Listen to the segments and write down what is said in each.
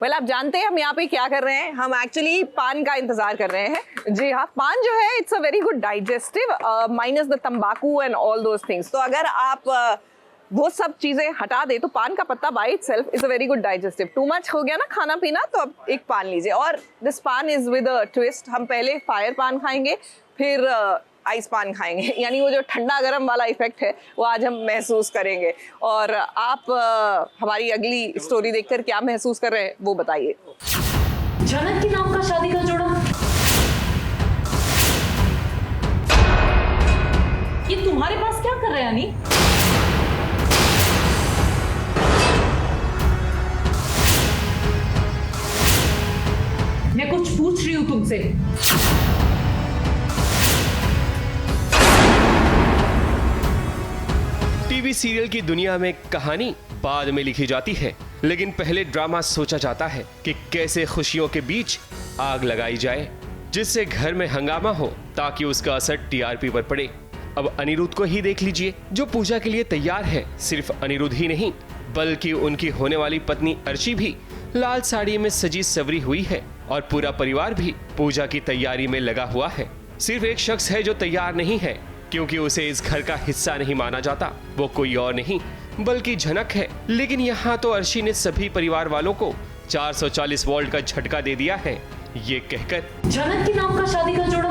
Well आप जानते हैं हम यहाँ पे क्या कर रहे हैं, हम एक्चुअली पान का इंतजार कर रहे हैं। जी हाँ, पान जो है it's a very good digestive minus the तंबाकू एंड ऑल दोज थिंग्स। तो अगर आप वो सब चीजें हटा दे तो पान का पत्ता by itself is a very good digestive. Too much हो गया ना खाना पीना, तो अब एक पान लीजिए। और दिस पान इज विद अ ट्विस्ट। हम पहले फायर पान खाएंगे, फिर आइस पान खाएंगे, यानी वो जो ठंडा गरम वाला इफेक्ट है वो आज हम महसूस करेंगे। और आप हमारी अगली स्टोरी देखकर क्या महसूस कर रहे हैं वो बताइए। जनक के नाम का शादी का जोड़ा, ये तुम्हारे पास क्या कर रहे हैं अनी? मैं कुछ पूछ रही हूं तुमसे। टीवी सीरियल की दुनिया में कहानी बाद में लिखी जाती है, लेकिन पहले ड्रामा सोचा जाता है कि कैसे खुशियों के बीच आग लगाई जाए जिससे घर में हंगामा हो ताकि उसका असर टीआरपी पर पड़े। अब अनिरुद्ध को ही देख लीजिए, जो पूजा के लिए तैयार है। सिर्फ अनिरुद्ध ही नहीं बल्कि उनकी होने वाली पत्नी अर्शी भी लाल साड़ी में सजी सवरी हुई है और पूरा परिवार भी पूजा की तैयारी में लगा हुआ है। सिर्फ एक शख्स है जो तैयार नहीं है, क्योंकि उसे इस घर का हिस्सा नहीं माना जाता। वो कोई और नहीं बल्कि झनक है। लेकिन यहाँ तो अर्शी ने सभी परिवार वालों को 440 वोल्ट का झटका दे दिया है, ये कहकर जनक के नाम का शादी का जोड़ा,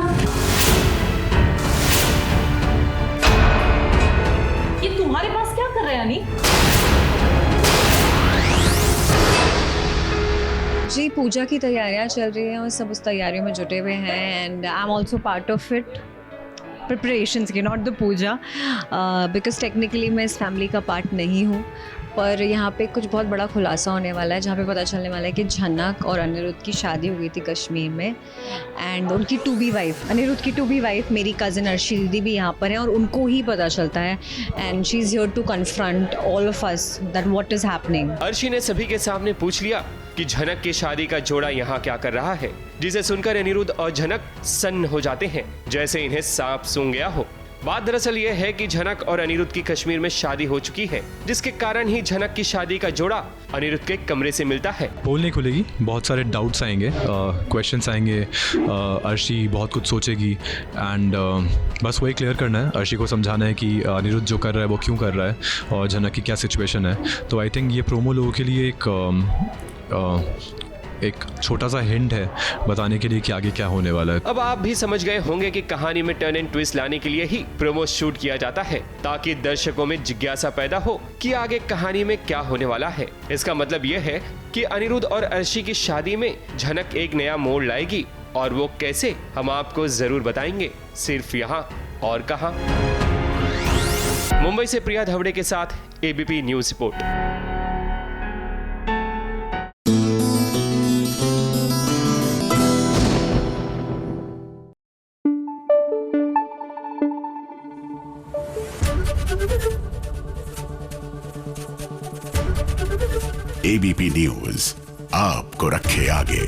ये तुम्हारे पास क्या कर रहे हैं अनी? जी, पूजा की तैयारियां चल रही हैं और सब उस तैयारियों में जुटे हुए हैं and I am also part of it. Preparations की, not the puja, because technically मैं इस फैमिली का पार्ट नहीं हूँ। पर यहाँ पे कुछ बहुत बड़ा खुलासा होने वाला है, जहाँ पे पता चलने वाला है कि झनक और अनिरुद्ध की शादी हुई थी कश्मीर में एंड उनकी टू बी वाइफ, अनिरुद्ध की टू बी वाइफ मेरी कज़न अर्शी दीदी भी यहाँ पर है और उनको ही पता चलता है and she is here to confront all of us that what is happening. Arshi ने सभी के सामने पूछ लिया कि झनक की शादी का जोड़ा यहाँ क्या कर रहा है, जिसे सुनकर अनिरुद्ध और झनक सन्न हो जाते हैं जैसे इन्हें सांप सूंघ गया हो। बात दरअसल ये है कि झनक और अनिरुद्ध की कश्मीर में शादी हो चुकी है, जिसके कारण ही झनक की शादी का जोड़ा अनिरुद्ध के कमरे से मिलता है। पोल नहीं खुलेगी, बहुत सारे डाउट्स आएंगे, क्वेश्चंस आएंगे, अर्शी बहुत कुछ सोचेगी एंड बस वही क्लियर करना है। अर्शी को समझाना है कि अनिरुद्ध जो कर रहा है वो क्यों कर रहा है और झनक की क्या सिचुएशन है। तो आई थिंक ये प्रोमो लोगों के लिए एक छोटा सा हिंट है बताने के लिए कि आगे क्या होने वाला है। अब आप भी समझ गए होंगे कि कहानी में टर्न एंड ट्विस्ट लाने के लिए ही प्रोमो शूट किया जाता है, ताकि दर्शकों में जिज्ञासा पैदा हो कि आगे कहानी में क्या होने वाला है। इसका मतलब यह है कि अनिरुद्ध और अर्शी की शादी में झनक एक नया मोड़ लाएगी, और वो कैसे हम आपको जरूर बताएंगे, सिर्फ यहाँ और कहाँ। मुंबई से प्रिया धवड़े के साथ ABP news report. ABP news आपको रखे आगे।